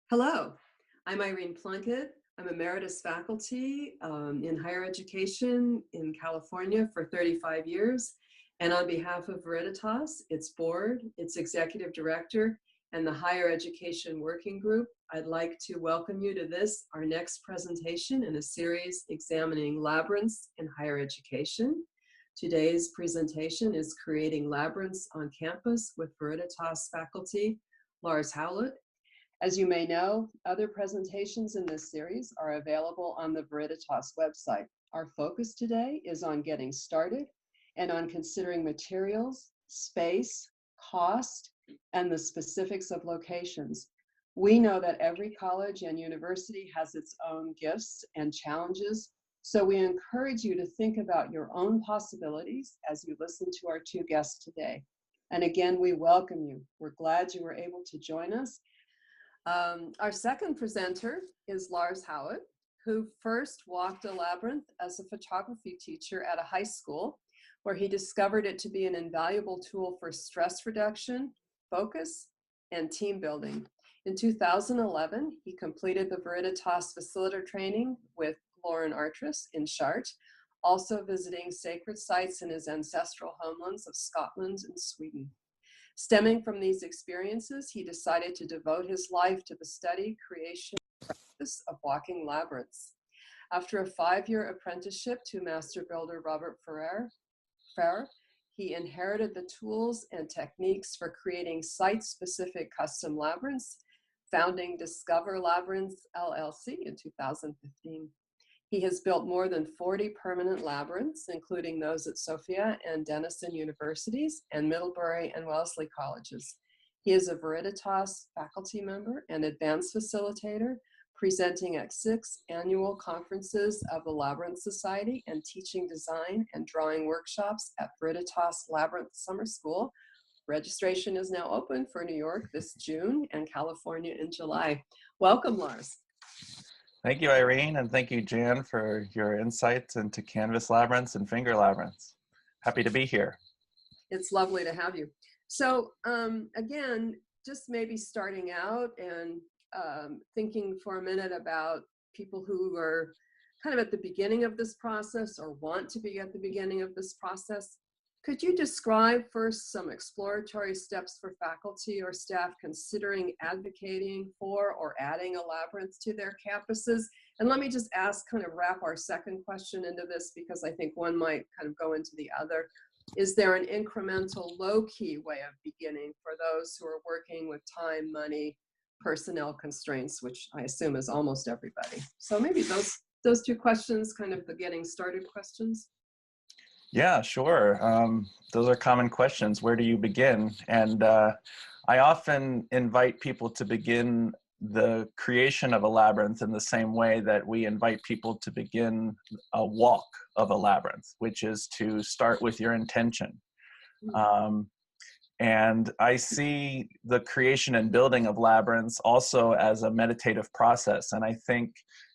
Hello, I'm Irene Plunkett. I'm emeritus faculty in higher education in California for 35 years. And on behalf of Veritas, its board, its executive director, and the Higher Education Working Group, I'd like to welcome you to this, our next presentation in a series examining labyrinths in higher education. Today's presentation is Creating Labyrinths on Campus with Veritas faculty, Lars Howlett. As you may know, other presentations in this series are available on the Veritas website. Our focus today is on getting started and on considering materials, space, cost, and the specifics of locations. We know that every college and university has its own gifts and challenges, so we encourage you to think about your own possibilities as you listen to our two guests today. And again, we welcome you. We're glad you were able to join us. Our second presenter is Lars Howard, who first walked a labyrinth as a photography teacher at a high school, where he discovered it to be an invaluable tool for stress reduction, focus, and team building. In 2011, he completed the Veritas Facilitator training with Lauren Artris in Shard, also visiting sacred sites in his ancestral homelands of Scotland and Sweden. Stemming from these experiences, he decided to devote his life to the study, creation, and practice of walking labyrinths. After a 5-year apprenticeship to master builder Robert Ferrer, he inherited the tools and techniques for creating site-specific custom labyrinths, founding Discover Labyrinths LLC in 2015. He has built more than 40 permanent labyrinths, including those at Sophia and Denison universities and Middlebury and Wellesley colleges. He is a Veritas faculty member and advanced facilitator, presenting at 6 annual conferences of the Labyrinth Society and teaching design and drawing workshops at Veritas Labyrinth Summer School. Registration is now open for New York this June and California in July. Welcome, Lars. Thank you, Irene, and thank you, Jan, for your insights into canvas labyrinths and finger labyrinths. Happy to be here. It's lovely to have you. So again, just maybe starting out and thinking for a minute about people who are kind of at the beginning of this process or want to be at the beginning of this process. Could you describe first some exploratory steps for faculty or staff considering advocating for or adding a labyrinth to their campuses? And let me just kind of wrap our second question into this, because I think one might kind of go into the other. Is there an incremental low-key way of beginning for those who are working with time, money, personnel constraints, which I assume is almost everybody? So maybe those two questions, kind of the getting started questions. Yeah, sure. Those are common questions. Where do you begin? And I often invite people to begin the creation of a labyrinth in the same way that we invite people to begin a walk of a labyrinth, which is to start with your intention. And I see the creation and building of labyrinths also as a meditative process. And I think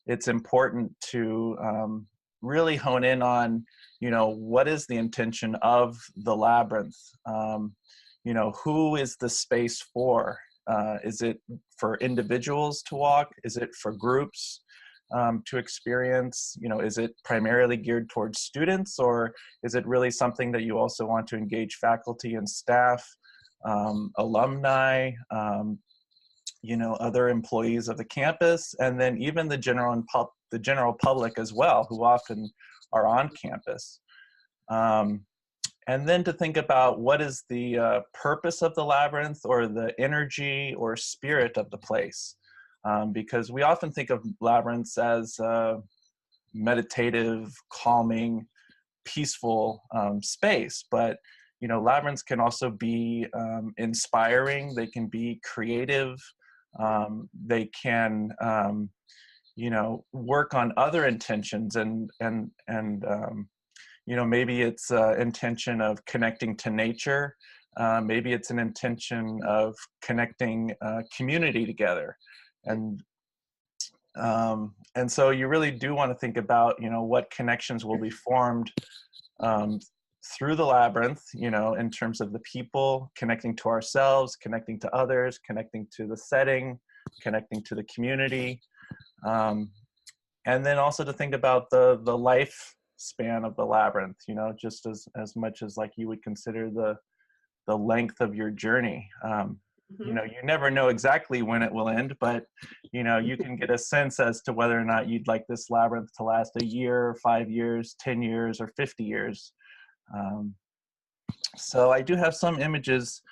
it's important to really hone in on, what is the intention of the labyrinth? Who is the space for? Is it for individuals to walk? Is it for groups to experience? Is it primarily geared towards students, or is it really something that you also want to engage faculty and staff, alumni, other employees of the campus, and then even the general public as well, who often are on campus. And then to think about what is the purpose of the labyrinth, or the energy or spirit of the place. Because we often think of labyrinths as meditative, calming, peaceful space, but labyrinths can also be inspiring. They can be creative. They can work on other intentions, and maybe it's intention of connecting to nature. Maybe it's an intention of connecting community together. And so you really do want to think about, what connections will be formed through the labyrinth, in terms of the people, connecting to ourselves, connecting to others, connecting to the setting, connecting to the community. And then also to think about the lifespan of the labyrinth, you know, just as much as like you would consider the length of your journey. You know, you never know exactly when it will end, but, you know, you can get a sense as to whether or not you'd like this labyrinth to last a year, 5 years, 10 years, or 50 years. So I do have some images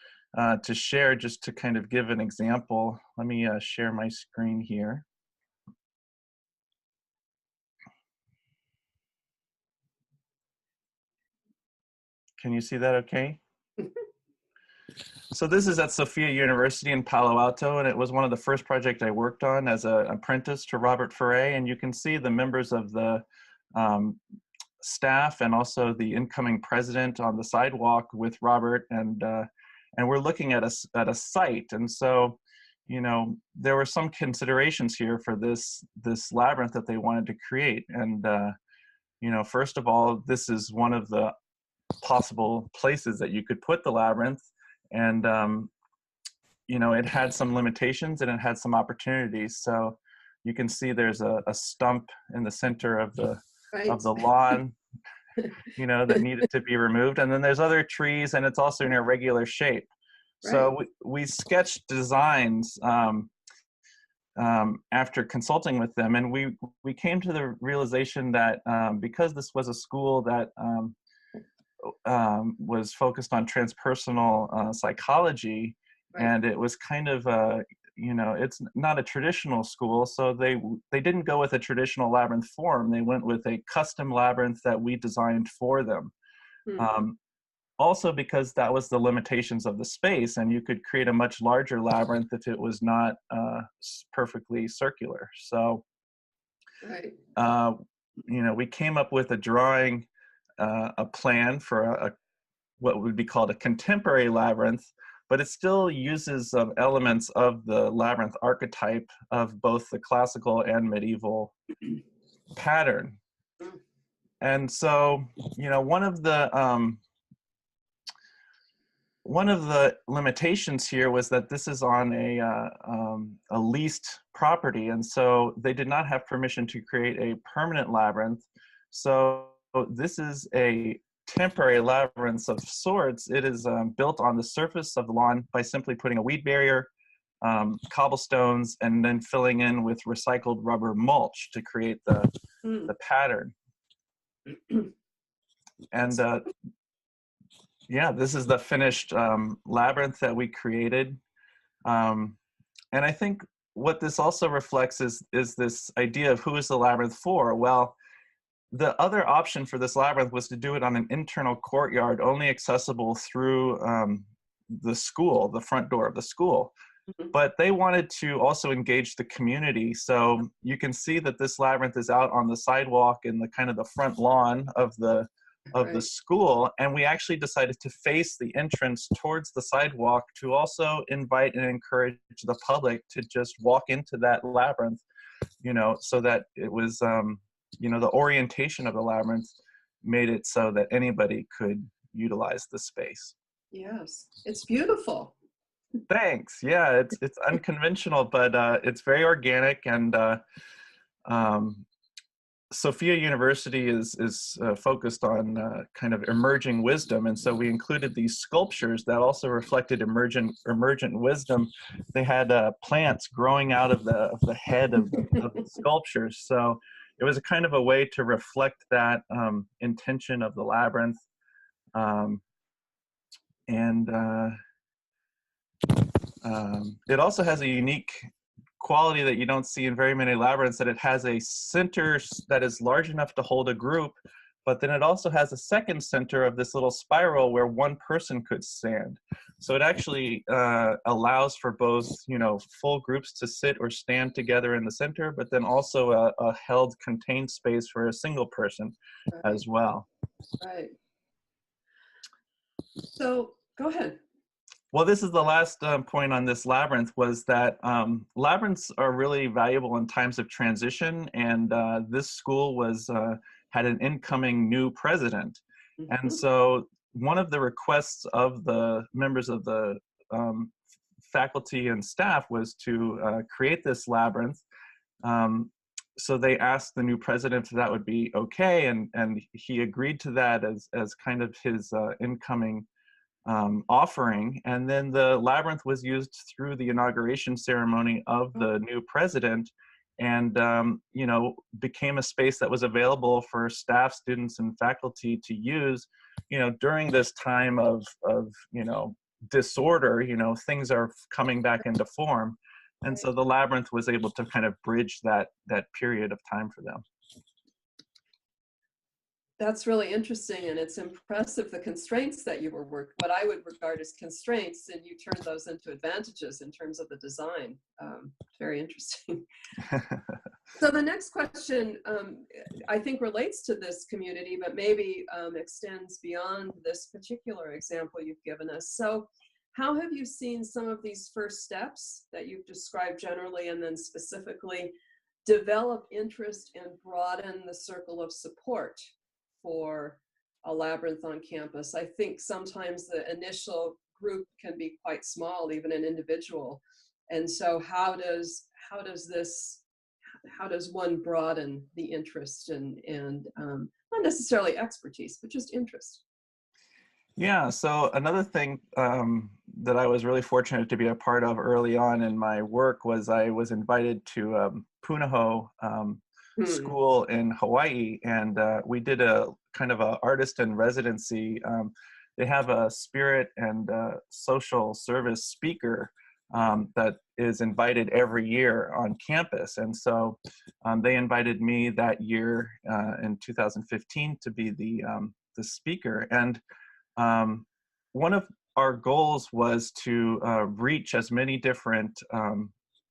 to share just to kind of give an example. Let me share my screen here. Can you see that okay? So this is at Sophia University in Palo Alto, and it was one of the first projects I worked on as an apprentice to Robert Ferre. And you can see the members of the staff and also the incoming president on the sidewalk with Robert, and we're looking at a site. And so, you know, there were some considerations here for this labyrinth that they wanted to create. And you know, first of all, this is one of the possible places that you could put the labyrinth. And, you know, it had some limitations and it had some opportunities. So you can see there's a stump in the center of the lawn, you know, that needed to be removed. And then there's other trees, and it's also an irregular shape. So we sketched designs after consulting with them. And we came to the realization that because this was a school that was focused on transpersonal psychology, and it was kind of you know, it's not a traditional school, so they didn't go with a traditional labyrinth form. They went with a custom labyrinth that we designed for them. Also because that was the limitations of the space, and you could create a much larger labyrinth if it was not perfectly circular. So you know, we came up with a drawing, a plan for what would be called a contemporary labyrinth, but it still uses elements of the labyrinth archetype of both the classical and medieval pattern. And so, you know, one of the limitations here was that this is on a leased property, and so they did not have permission to create a permanent labyrinth. So this is a temporary labyrinth of sorts. It is built on the surface of the lawn by simply putting a weed barrier, cobblestones, and then filling in with recycled rubber mulch to create the pattern. And yeah, this is the finished labyrinth that we created. And I think what this also reflects is this idea of who is the labyrinth for? Well, the other option for this labyrinth was to do it on an internal courtyard, only accessible through the school, the front door of the school. But they wanted to also engage the community. So you can see that this labyrinth is out on the sidewalk in the kind of the front lawn of the school. And we actually decided to face the entrance towards the sidewalk to also invite and encourage the public to just walk into that labyrinth, you know, so that it was, you know, the orientation of the labyrinth made it so that anybody could utilize the space. Yes, it's beautiful. Thanks. Yeah, it's unconventional, but it's very organic. And Sophia University is focused on kind of emerging wisdom, and so we included these sculptures that also reflected emergent wisdom. They had plants growing out of the head of the sculptures, so it was a kind of a way to reflect that intention of the labyrinth. It also has a unique quality that you don't see in very many labyrinths, that it has a center that is large enough to hold a group, but then it also has a second center of this little spiral where one person could stand. So it actually allows for both, you know, full groups to sit or stand together in the center, but then also a held contained space for a single person as well. Right. So go ahead. Well, this is the last point on this labyrinth, was that labyrinths are really valuable in times of transition, and this school had an incoming new president. And so one of the requests of the members of the faculty and staff was to create this labyrinth. So they asked the new president if that would be okay, and he agreed to that as kind of his incoming offering. And then the labyrinth was used through the inauguration ceremony of the new president, and you know, became a space that was available for staff, students, and faculty to use, you know, during this time of you know, disorder. You know, things are coming back into form. And so the labyrinth was able to kind of bridge that period of time for them. That's really interesting, and it's impressive the constraints that you were what I would regard as constraints, and you turned those into advantages in terms of the design. Very interesting. So the next question, I think, relates to this community, but maybe extends beyond this particular example you've given us. So how have you seen some of these first steps that you've described generally and then specifically develop interest and broaden the circle of support for a labyrinth on campus? I think sometimes the initial group can be quite small, even an individual. And so how does one broaden the interest and not necessarily expertise, but just interest? Yeah, so another thing that I was really fortunate to be a part of early on in my work was I was invited to Punahou school in Hawaii, and we did a kind of a artist in residency. They have a spirit and social service speaker that is invited every year on campus. And so they invited me that year in 2015 to be the speaker. And one of our goals was to reach as many different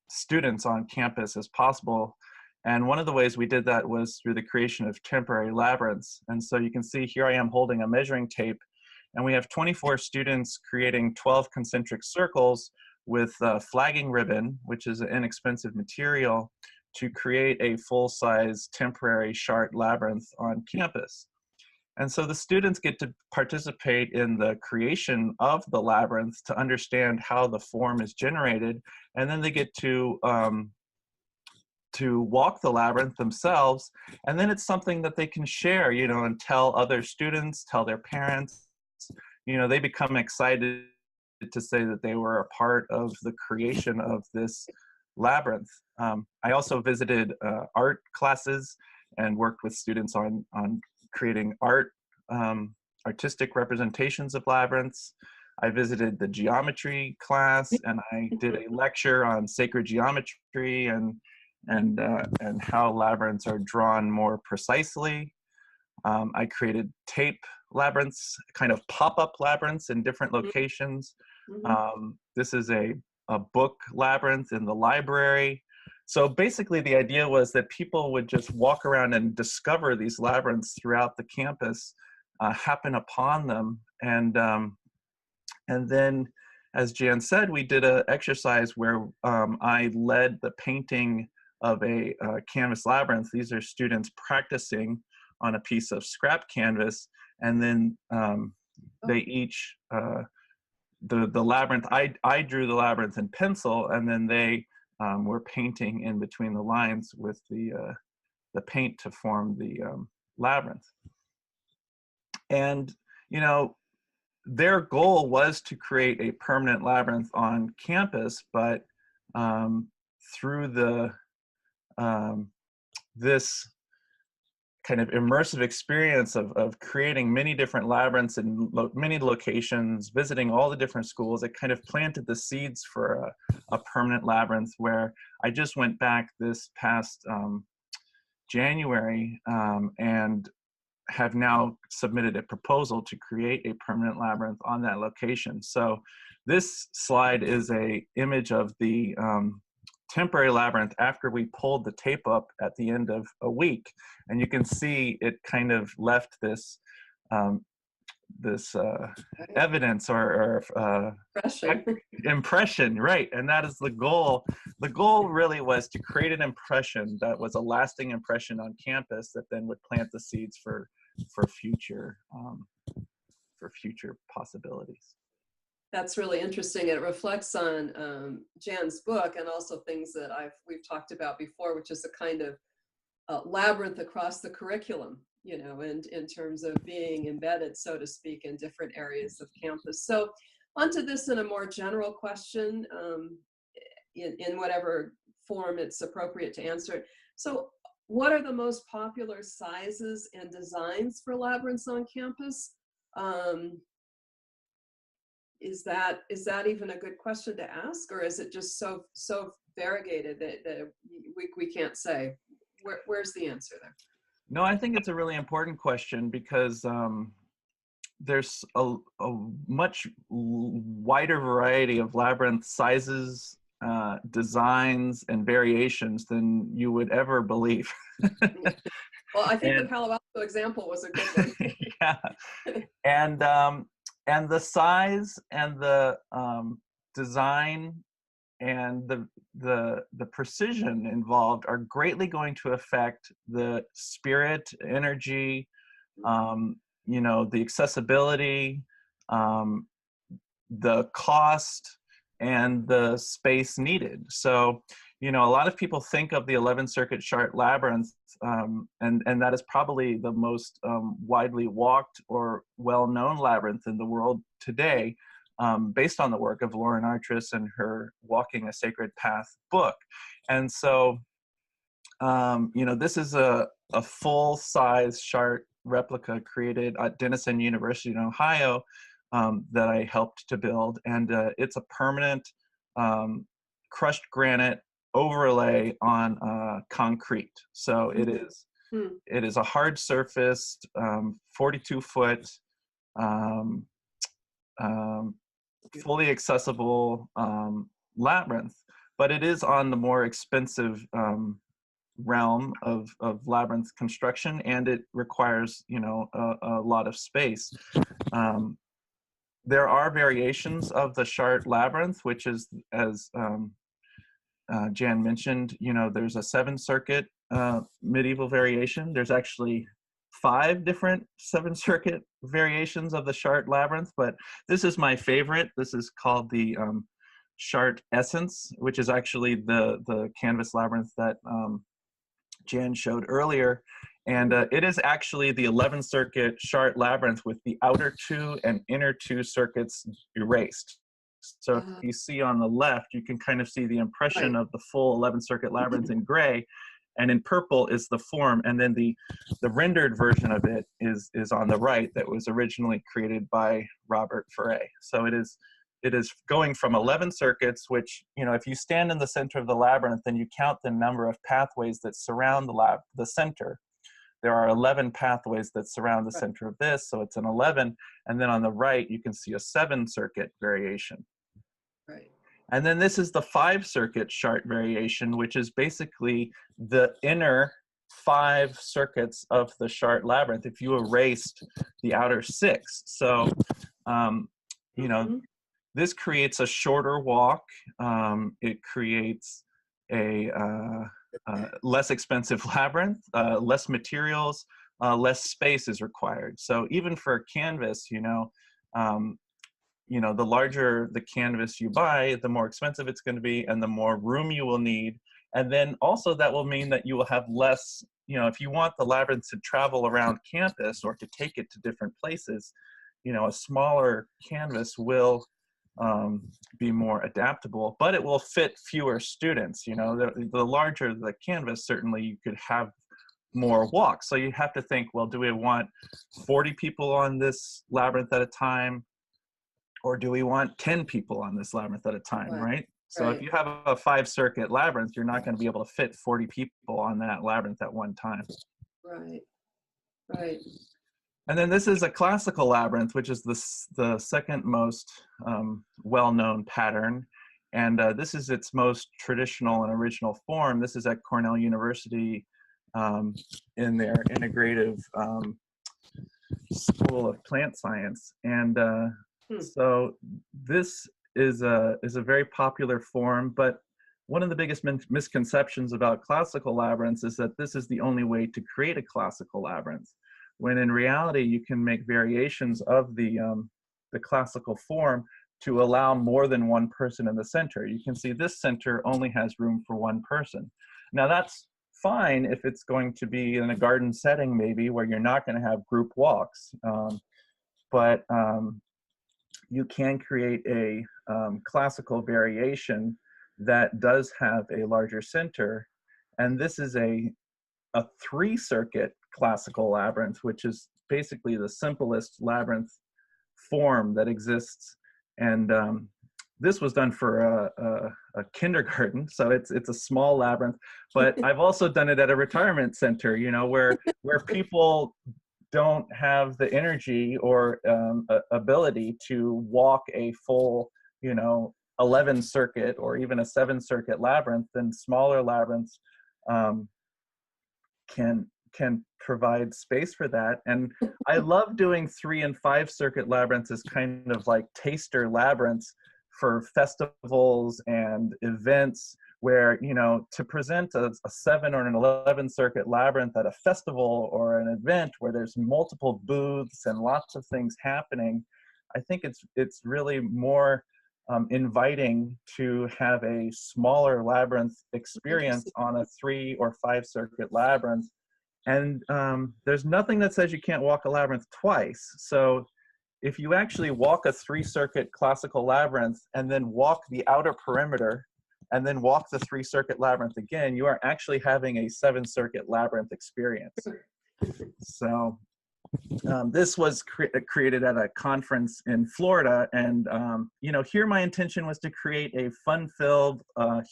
students on campus as possible. And one of the ways we did that was through the creation of temporary labyrinths. And so you can see here I am holding a measuring tape, and we have 24 students creating 12 concentric circles with flagging ribbon, which is an inexpensive material, to create a full-size temporary Shard Labyrinth on campus. And so the students get to participate in the creation of the labyrinth to understand how the form is generated, and then they get to walk the labyrinth themselves, and then it's something that they can share, you know, and tell other students, tell their parents. You know, they become excited to say that they were a part of the creation of this labyrinth. I also visited art classes and worked with students on creating artistic representations of labyrinths. I visited the geometry class, and I did a lecture on sacred geometry and how labyrinths are drawn more precisely. I created tape labyrinths, kind of pop-up labyrinths in different locations. This is a book labyrinth in the library. So basically the idea was that people would just walk around and discover these labyrinths throughout the campus, happen upon them. And then, as Jan said, we did an exercise where I led the painting of a canvas labyrinth. These are students practicing on a piece of scrap canvas, and then they each, the labyrinth, I drew the labyrinth in pencil, and then they were painting in between the lines with the paint to form the labyrinth. And, you know, their goal was to create a permanent labyrinth on campus, but through the this kind of immersive experience of creating many different labyrinths in many locations, visiting all the different schools, it kind of planted the seeds for a permanent labyrinth, where I just went back this past January and have now submitted a proposal to create a permanent labyrinth on that location. So this slide is an image of the temporary labyrinth after we pulled the tape up at the end of a week, and you can see it kind of left this evidence or impression, right? And that is the goal. The goal really was to create an impression that was a lasting impression on campus that then would plant the seeds for future possibilities. That's really interesting. It reflects on Jan's book and also things that we've talked about before, which is a kind of labyrinth across the curriculum, you know, and in terms of being embedded, so to speak, in different areas of campus. So onto this in a more general question, in whatever form it's appropriate to answer it. So what are the most popular sizes and designs for labyrinths on campus? Is that even a good question to ask, or is it just so variegated that we can't say? Where's the answer there? No, I think it's a really important question because there's a much wider variety of labyrinth sizes, designs, and variations than you would ever believe. Well, I think the Palo Alto example was a good one. Yeah, and the size and the design and the precision involved are greatly going to affect the spirit, energy, you know, the accessibility, the cost, and the space needed. So, you know, a lot of people think of the 11 circuit Shard Labyrinth, and that is probably the most widely walked or well-known labyrinth in the world today, based on the work of Lauren Artris and her Walking a Sacred Path book. And so, you know, this is a full-size Shard replica created at Denison University in Ohio, that I helped to build. And it's a permanent crushed granite overlay on concrete. So it is a hard surfaced 42-foot fully accessible labyrinth, but it is on the more expensive realm of labyrinth construction, and it requires, you know, a lot of space. There are variations of the Shard Labyrinth, which is, as Jan mentioned, you know, there's a 7-circuit medieval variation. There's actually 5 different 7-circuit variations of the Shard Labyrinth, but this is my favorite. This is called the Shard Essence, which is actually the canvas labyrinth that Jan showed earlier. And it is actually the 11-circuit Shard Labyrinth with the outer 2 and inner 2 circuits erased. So if you see on the left, you can kind of see the impression of the full 11-circuit labyrinth in gray, and in purple is the form, and then the rendered version of it is on the right, that was originally created by Robert Ferre. So it is going from 11 circuits, which, you know, if you stand in the center of the labyrinth and you count the number of pathways that surround the center, there are 11 pathways that surround the center of this, so it's an 11. And then on the right, you can see a 7-circuit variation. Right. And then this is the 5-circuit Shard variation, which is basically the inner 5 circuits of the Shard Labyrinth if you erased the outer 6. So, you know, this creates a shorter walk. It creates a less expensive labyrinth, less materials, less space is required. So even for a canvas, you know, the larger the canvas you buy, the more expensive it's going to be, and the more room you will need. And then also that will mean that you will have less, you know, if you want the labyrinth to travel around campus or to take it to different places, you know, a smaller canvas will be more adaptable, but it will fit fewer students. You know, the larger the canvas, certainly you could have more walks. So you have to think, well, do we want 40 people on this labyrinth at a time? Or do we want 10 people on this labyrinth at a time, right? So if you have a 5-circuit labyrinth, you're not going to be able to fit 40 people on that labyrinth at one time. Right, right. And then this is a classical labyrinth, which is the second most well-known pattern. And this is its most traditional and original form. This is at Cornell University in their integrative School of Plant Science. And so this is a very popular form, but one of the biggest misconceptions about classical labyrinths is that this is the only way to create a classical labyrinth, when in reality you can make variations of the classical form to allow more than one person in the center. You can see this center only has room for one person. Now that's fine if it's going to be in a garden setting, maybe, where you're not going to have group walks. But you can create a classical variation that does have a larger center. And this is a 3-circuit classical labyrinth, which is basically the simplest labyrinth form that exists. And this was done for a kindergarten, so it's a small labyrinth. But I've also done it at a retirement center, you know, where people don't have the energy or ability to walk a full, you know, 11-circuit or even a 7-circuit labyrinth. Then smaller labyrinths can provide space for that. And I love doing 3 and 5-circuit labyrinths as kind of like taster labyrinths for festivals and events, where, you know, to present a 7 or an 11-circuit labyrinth at a festival or an event where there's multiple booths and lots of things happening, I think it's really more inviting to have a smaller labyrinth experience on a 3 or 5-circuit labyrinth. And there's nothing that says you can't walk a labyrinth twice. So if you actually walk a 3-circuit classical labyrinth and then walk the outer perimeter and then walk the 3-circuit labyrinth again, you are actually having a 7-circuit labyrinth experience. So this was created at a conference in Florida. And, you know, here my intention was to create a fun-filled,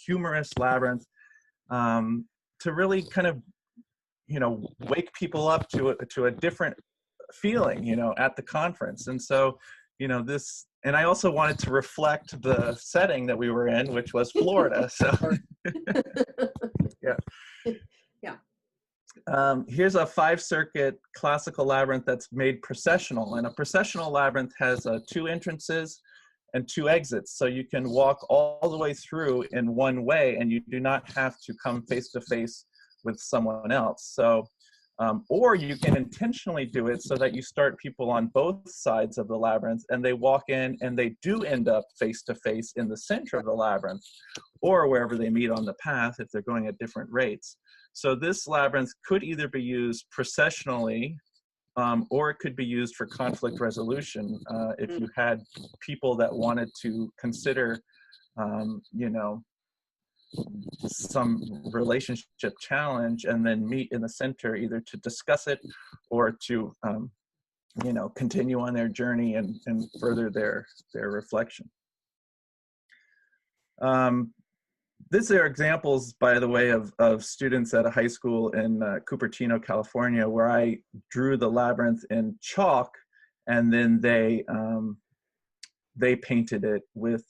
humorous labyrinth to really kind of, you know, wake people up to a different feeling, you know, at the conference. And so, you know, this, and I also wanted to reflect the setting that we were in, which was Florida. So yeah. Yeah. Here's a 5-circuit classical labyrinth that's made processional, and a processional labyrinth has 2 entrances and 2 exits. So you can walk all the way through in one way, and you do not have to come face to face with someone else. So or you can intentionally do it so that you start people on both sides of the labyrinth, and they walk in and they do end up face to face in the center of the labyrinth, or wherever they meet on the path if they're going at different rates. So this labyrinth could either be used processionally, or it could be used for conflict resolution if you had people that wanted to consider, you know, some relationship challenge, and then meet in the center either to discuss it or to you know, continue on their journey and further their reflection. These are examples, by the way, of students at a high school in Cupertino, California, where I drew the labyrinth in chalk, and then they painted it with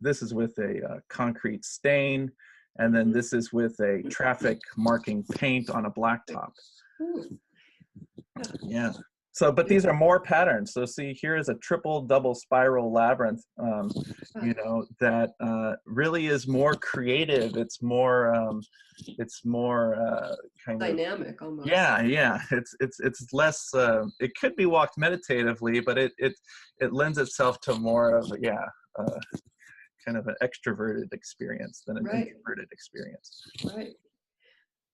this is with a concrete stain, and then this is with a traffic marking paint on a blacktop. Yeah. So, but these are more patterns. So see, here is a triple double spiral labyrinth, you know, that really is more creative. It's more kind of dynamic almost. Yeah, yeah. It's less. It could be walked meditatively, but it lends itself to more of kind of an extroverted experience than an introverted experience. Right.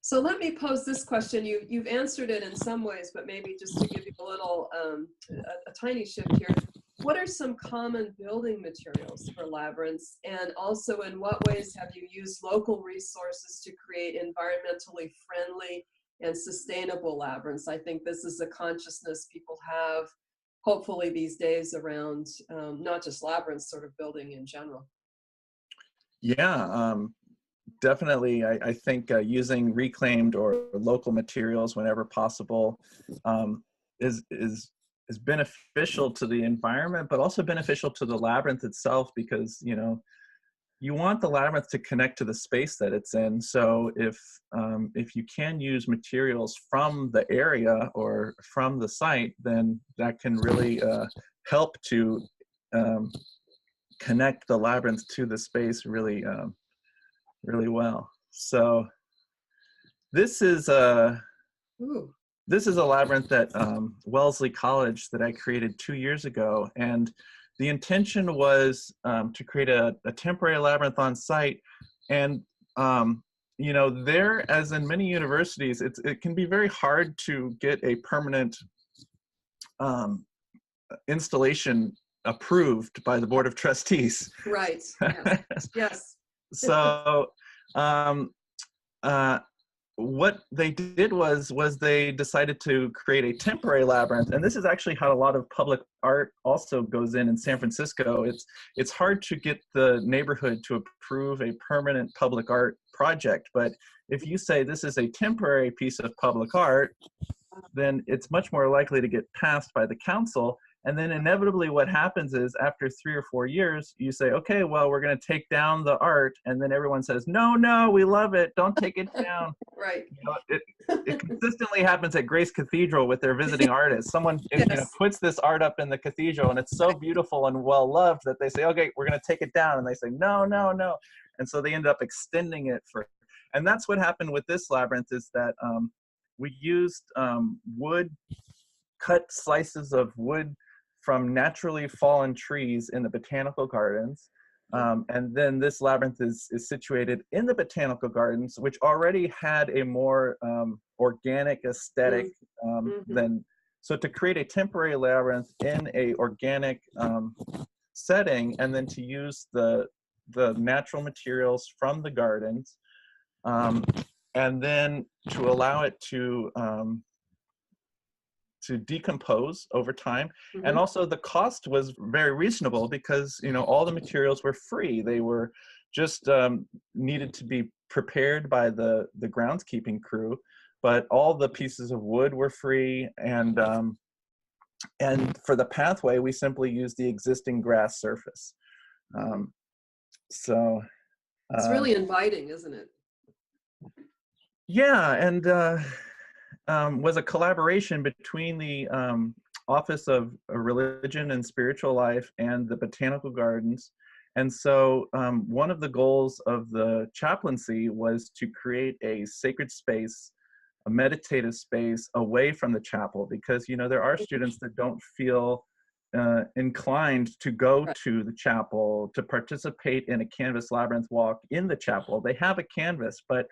So let me pose this question. You've answered it in some ways, but maybe just to give you a little, a tiny shift here. What are some common building materials for labyrinths? And also, in what ways have you used local resources to create environmentally friendly and sustainable labyrinths? I think this is a consciousness people have, hopefully these days, around not just labyrinths, sort of building in general. Yeah. Definitely, I think using reclaimed or local materials whenever possible is beneficial to the environment, but also beneficial to the labyrinth itself, because, you know, you want the labyrinth to connect to the space that it's in. So if you can use materials from the area or from the site, then that can really help to connect the labyrinth to the space really really well. So this is a labyrinth at Wellesley College that I created 2 years ago, and the intention was to create a temporary labyrinth on site. And you know, there, as in many universities, it can be very hard to get a permanent installation approved by the Board of Trustees. Right. Yes. Yes. So what they did was they decided to create a temporary labyrinth, and this is actually how a lot of public art also goes in San Francisco. It's hard to get the neighborhood to approve a permanent public art project, but if you say this is a temporary piece of public art, then it's much more likely to get passed by the council. And then inevitably what happens is after 3 or 4 years, you say, okay, well, we're going to take down the art. And then everyone says, no, we love it. Don't take it down. Right. You know, it consistently happens at Grace Cathedral with their visiting artists. Someone Yes. you know, puts this art up in the cathedral and it's so beautiful and well loved that they say, okay, we're going to take it down. And they say, no. And so they end up extending it and that's what happened with this labyrinth, is that we used cut slices of wood from naturally fallen trees in the botanical gardens. And then this labyrinth is situated in the botanical gardens, which already had a more organic aesthetic than, so to create a temporary labyrinth in a organic setting, and then to use the natural materials from the gardens, and then to allow it to decompose over time. And also the cost was very reasonable because, you know, all the materials were free. They were just needed to be prepared by the groundskeeping crew, but all the pieces of wood were free. And for the pathway, we simply used the existing grass surface. So it's really inviting, isn't it? Yeah, and was a collaboration between the Office of Religion and Spiritual Life and the Botanical Gardens. And so one of the goals of the chaplaincy was to create a sacred space, a meditative space away from the chapel, because, you know, there are students that don't feel inclined to go to the chapel, to participate in a canvas labyrinth walk in the chapel. They have a canvas, but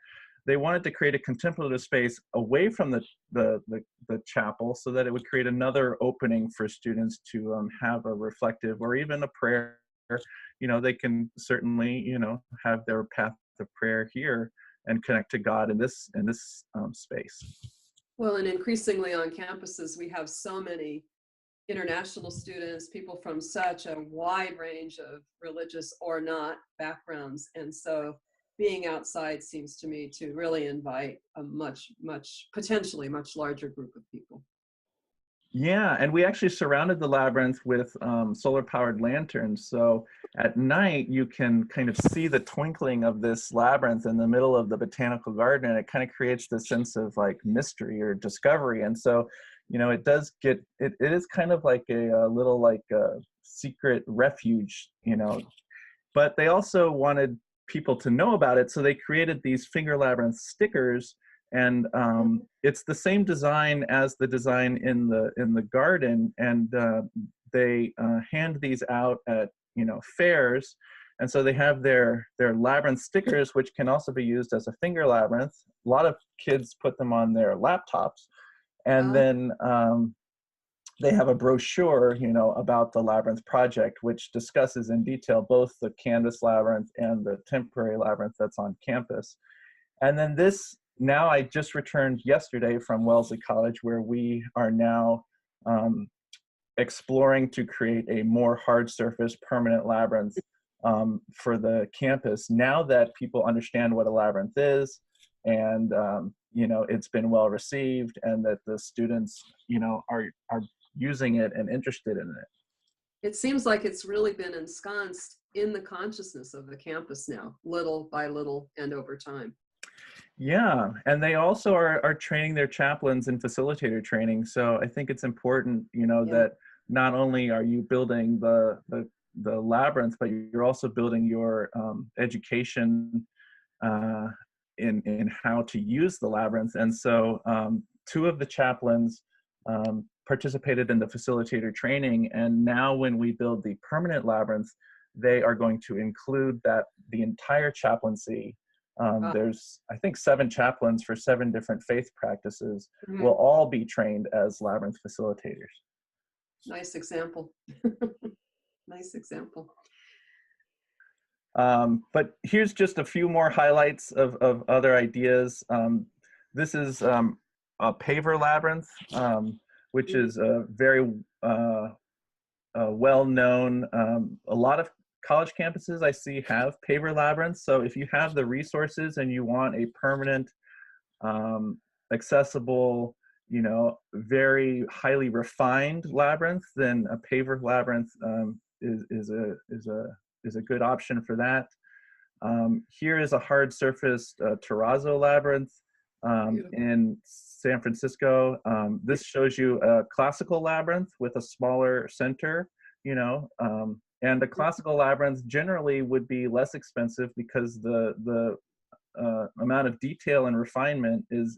they wanted to create a contemplative space away from the chapel so that it would create another opening for students to have a reflective or even a prayer. You know, they can certainly, you know, have their path of prayer here and connect to God in this space. Well, and increasingly on campuses, we have so many international students, people from such a wide range of religious or not backgrounds. And so being outside seems to me to really invite a potentially much larger group of people. Yeah, and we actually surrounded the labyrinth with solar-powered lanterns. So at night, you can kind of see the twinkling of this labyrinth in the middle of the botanical garden, and it kind of creates this sense of like mystery or discovery. And so, you know, it is kind of like a little like a secret refuge, you know. But they also wanted people to know about it, so they created these finger labyrinth stickers. And it's the same design as the design in the garden, and they hand these out at, you know, fairs. And so they have their labyrinth stickers, which can also be used as a finger labyrinth. A lot of kids put them on their laptops, and then they have a brochure, you know, about the labyrinth project, which discusses in detail both the canvas labyrinth and the temporary labyrinth that's on campus. And then now I just returned yesterday from Wellesley College, where we are now exploring to create a more hard surface permanent labyrinth for the campus, now that people understand what a labyrinth is, and you know, it's been well received, and that the students, you know, are using it and interested in it. It seems like it's really been ensconced in the consciousness of the campus now, little by little and over time. Yeah, and they also are training their chaplains in facilitator training. So I think it's important, you know, that not only are you building the labyrinth, but you're also building your education in how to use the labyrinth. And so 2 of the chaplains participated in the facilitator training, and now when we build the permanent labyrinth, they are going to include that the entire chaplaincy. There's, I think, 7 chaplains for 7 different faith practices will all be trained as labyrinth facilitators. Nice example. Nice example. But here's just a few more highlights of other ideas. This is a Paver Labyrinth, which is a very well-known. A lot of college campuses I see have Paver Labyrinths. So if you have the resources and you want a permanent, accessible, you know, very highly refined labyrinth, then a Paver Labyrinth is a good option for that. Here is a hard surfaced Terrazzo Labyrinth in San Francisco. This shows you a classical labyrinth with a smaller center, you know, and the classical labyrinth generally would be less expensive because the amount of detail and refinement is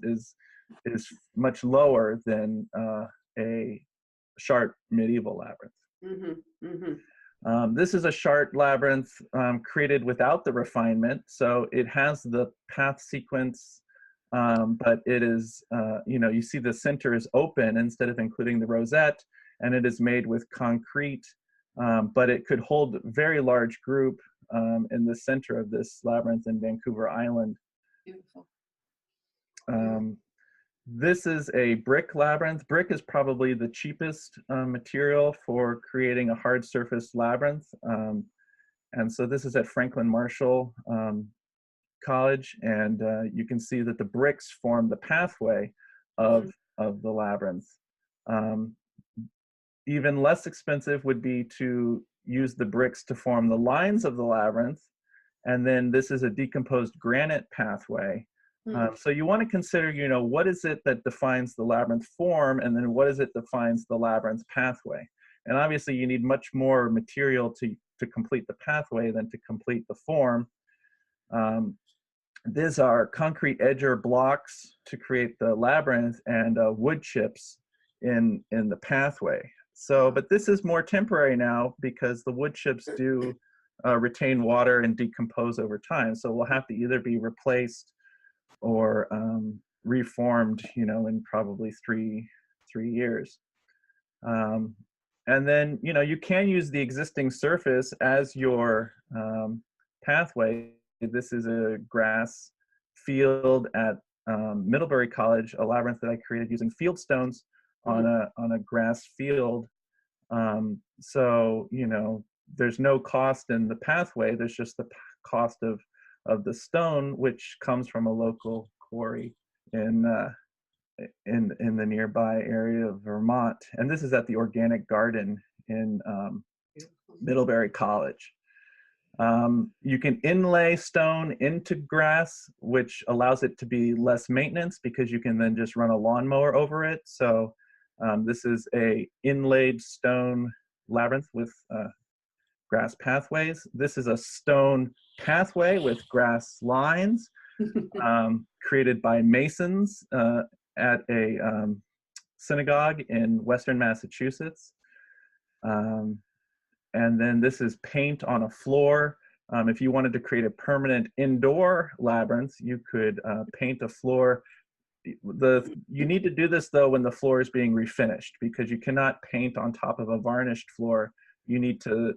much lower than a Shard medieval labyrinth. This is a Shard Labyrinth created without the refinement, so it has the path sequence, but it is, you know, you see the center is open instead of including the rosette, and it is made with concrete, but it could hold a very large group in the center of this labyrinth in Vancouver Island. Beautiful. This is a brick labyrinth. Brick is probably the cheapest material for creating a hard surface labyrinth. And so this is at Franklin Marshall College, and you can see that the bricks form the pathway of the labyrinth. Even less expensive would be to use the bricks to form the lines of the labyrinth, and then this is a decomposed granite pathway. So you want to consider, you know, what is it that defines the labyrinth form, and then what is it that defines the labyrinth pathway? And obviously you need much more material to complete the pathway than to complete the form. These are concrete edger blocks to create the labyrinth, and wood chips in the pathway. So, but this is more temporary now because the wood chips do retain water and decompose over time. So we'll have to either be replaced or reformed, you know, in probably three years. And then, you know, you can use the existing surface as your pathway. This is a grass field at Middlebury College, a labyrinth that I created using field stones on a grass field. So, you know, there's no cost in the pathway. There's just the cost of the stone, which comes from a local quarry in the nearby area of Vermont. And this is at the Organic Garden in Middlebury College. You can inlay stone into grass, which allows it to be less maintenance because you can then just run a lawnmower over it. So this is a inlaid stone labyrinth with grass pathways. This is a stone pathway with grass lines created by masons at a synagogue in Western Massachusetts. And then this is paint on a floor. If you wanted to create a permanent indoor labyrinth, you could paint a floor. You need to do this though when the floor is being refinished, because you cannot paint on top of a varnished floor. You need to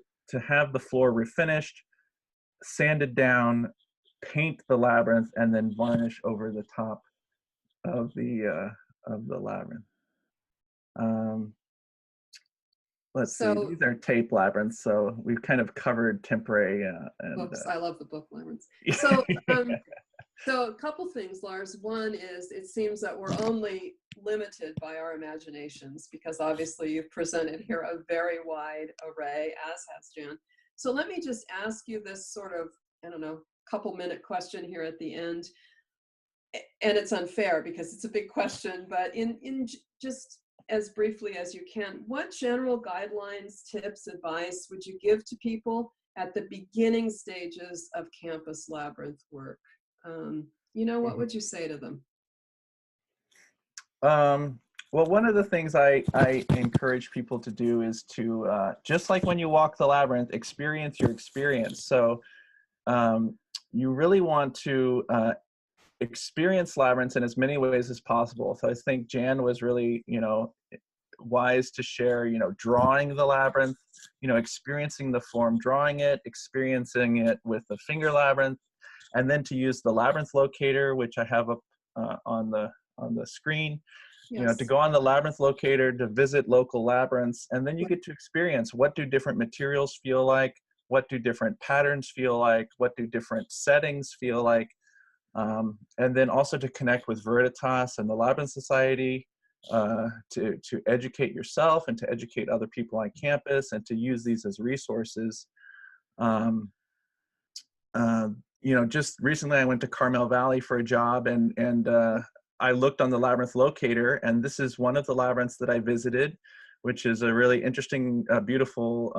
have the floor refinished, sanded down, paint the labyrinth, and then varnish over the top of the labyrinth. Let's see, these are tape labyrinths, so we've kind of covered temporary. Books. I love the book labyrinths. So, so a couple things, Lars. One is it seems that we're only limited by our imaginations, because obviously you've presented here a very wide array, as has Jan. So let me just ask you this sort of, I don't know, couple minute question here at the end. And it's unfair because it's a big question, but in just as briefly as you can, what general guidelines, tips, advice would you give to people at the beginning stages of campus labyrinth work? You know, what would you say to them? Well, one of the things I encourage people to do is to, just like when you walk the labyrinth, experience your experience. So you really want to experience labyrinths in as many ways as possible. So I think Jan was really, wise to share, drawing the labyrinth, experiencing the form, drawing it, experiencing it with the finger labyrinth, and then to use the labyrinth locator, which I have up on the screen. Yes. To go on the labyrinth locator, to visit local labyrinths, and then you get to experience what do different materials feel like, what do different patterns feel like, what do different settings feel like, and then also to connect with Veritas and the Labyrinth Society, to educate yourself and to educate other people on campus and to use these as resources. Just recently I went to Carmel Valley for a job, and I looked on the labyrinth locator, and this is one of the labyrinths that I visited, which is a really interesting, beautiful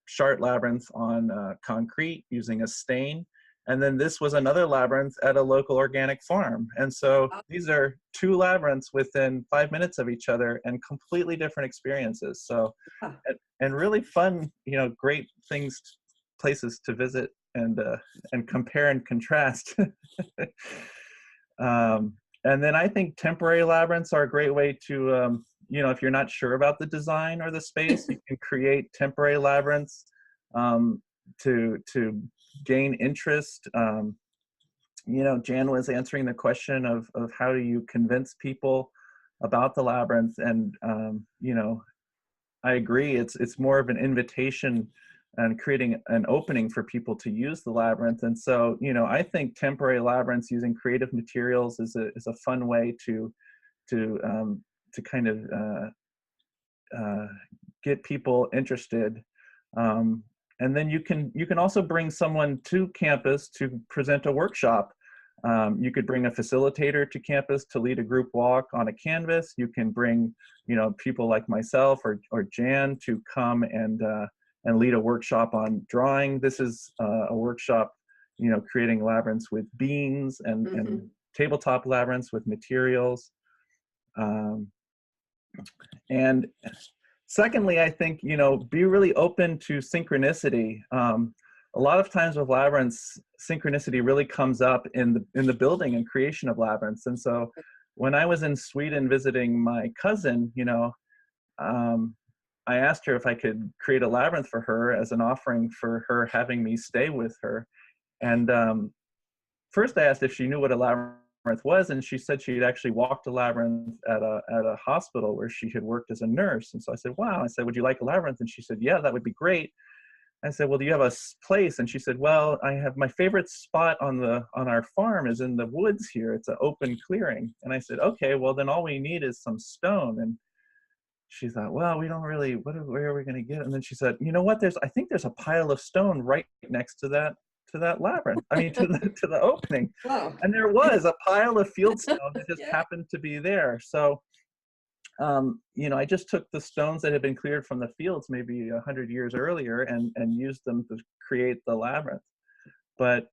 Shard Labyrinth on concrete using a stain. And then this was another labyrinth at a local organic farm. And so these are two labyrinths within 5 minutes of each other and completely different experiences. So, and really fun, great things, places to visit and compare and contrast. And then I think temporary labyrinths are a great way to, if you're not sure about the design or the space, you can create temporary labyrinths to gain interest. Jan was answering the question of how do you convince people about the labyrinth, and I agree. It's more of an invitation and creating an opening for people to use the labyrinth. And so, I think temporary labyrinths using creative materials is a fun way to kind of get people interested. And then you can also bring someone to campus to present a workshop. You could bring a facilitator to campus to lead a group walk on a canvas. You can bring, people like myself or Jan to come and lead a workshop on drawing. This is a workshop, creating labyrinths with beans and tabletop labyrinths with materials. And secondly, I think, be really open to synchronicity. A lot of times with labyrinths, synchronicity really comes up in the building and creation of labyrinths. And so when I was in Sweden visiting my cousin, I asked her if I could create a labyrinth for her as an offering for her having me stay with her. And first I asked if she knew what a labyrinth was, and she said she had actually walked a labyrinth at a hospital where she had worked as a nurse. And so I said, wow. I said, would you like a labyrinth? And she said, yeah, that would be great. I said, well, do you have a place? And she said, well, I have my favorite spot on our farm is in the woods here. It's an open clearing. And I said, okay, well then all we need is some stone. And she thought, well, we don't really, where are we going to get it? And then she said, you know what, I think there's a pile of stone right next to that labyrinth. I mean, to the opening. Wow. And there was a pile of field stone that just happened to be there. So, I just took the stones that had been cleared from the fields maybe 100 years earlier and used them to create the labyrinth. But,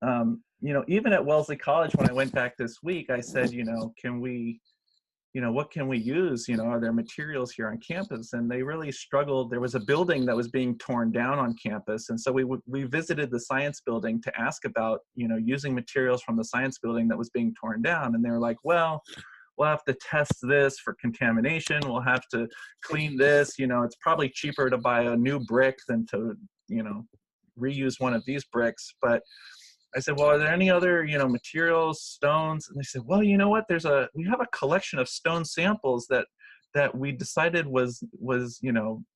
even at Wellesley College, when I went back this week, I said, can we, what can we use? Are there materials here on campus? And they really struggled. There was a building that was being torn down on campus. And so we visited the science building to ask about, using materials from the science building that was being torn down. And they were like, well, we'll have to test this for contamination. We'll have to clean this. It's probably cheaper to buy a new brick than to, reuse one of these bricks. But I said, well, are there any other, materials, stones? And they said, well, you know what? We have a collection of stone samples that we decided was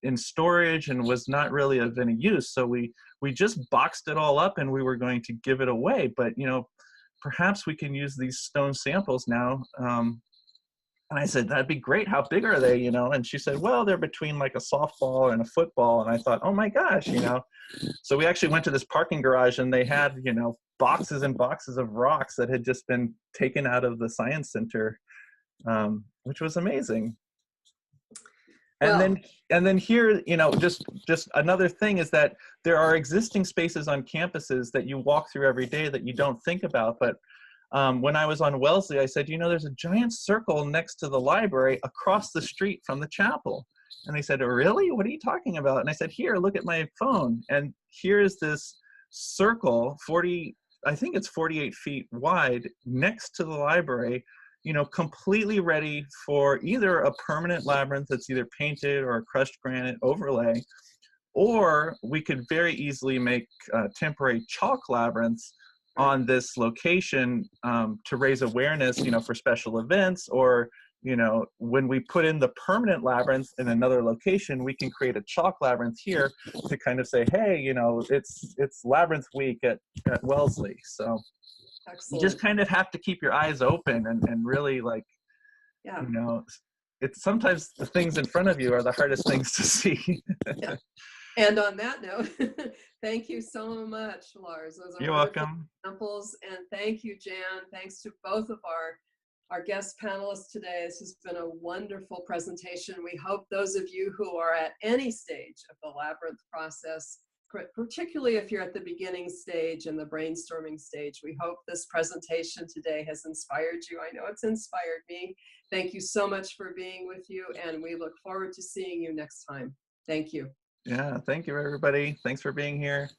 in storage and was not really of any use. So we just boxed it all up and we were going to give it away. But, perhaps we can use these stone samples now. And I said, that'd be great. How big are they? And she said, well, they're between like a softball and a football. And I thought, oh my gosh, So we actually went to this parking garage and they had, boxes and boxes of rocks that had just been taken out of the science center, which was amazing. And then here, just another thing is that there are existing spaces on campuses that you walk through every day that you don't think about. But when I was on Wellesley, I said, you know, there's a giant circle next to the library across the street from the chapel. And they said, oh, really? What are you talking about? And I said, here, look at my phone. And here is this circle, I think it's 48 feet wide, next to the library, you know, completely ready for either a permanent labyrinth that's either painted or a crushed granite overlay, or we could very easily make temporary chalk labyrinths on this location to raise awareness, you know, for special events, or, you know, when we put in the permanent labyrinth in another location, we can create a chalk labyrinth here to kind of say, hey, you know, it's Labyrinth Week at Wellesley. So Excellent. you just kind of have to keep your eyes open and really, like, yeah. You know, it's sometimes the things in front of you are the hardest things to see. Yeah. And on that note, thank you so much, Lars. Those are You're welcome. examples. And thank you, Jan. Thanks to both of our guest panelists today. This has been a wonderful presentation. We hope those of you who are at any stage of the Labyrinth process, particularly if you're at the beginning stage and the brainstorming stage, we hope this presentation today has inspired you. I know it's inspired me. Thank you so much for being with you, and we look forward to seeing you next time. Thank you. Yeah, thank you, everybody. Thanks for being here.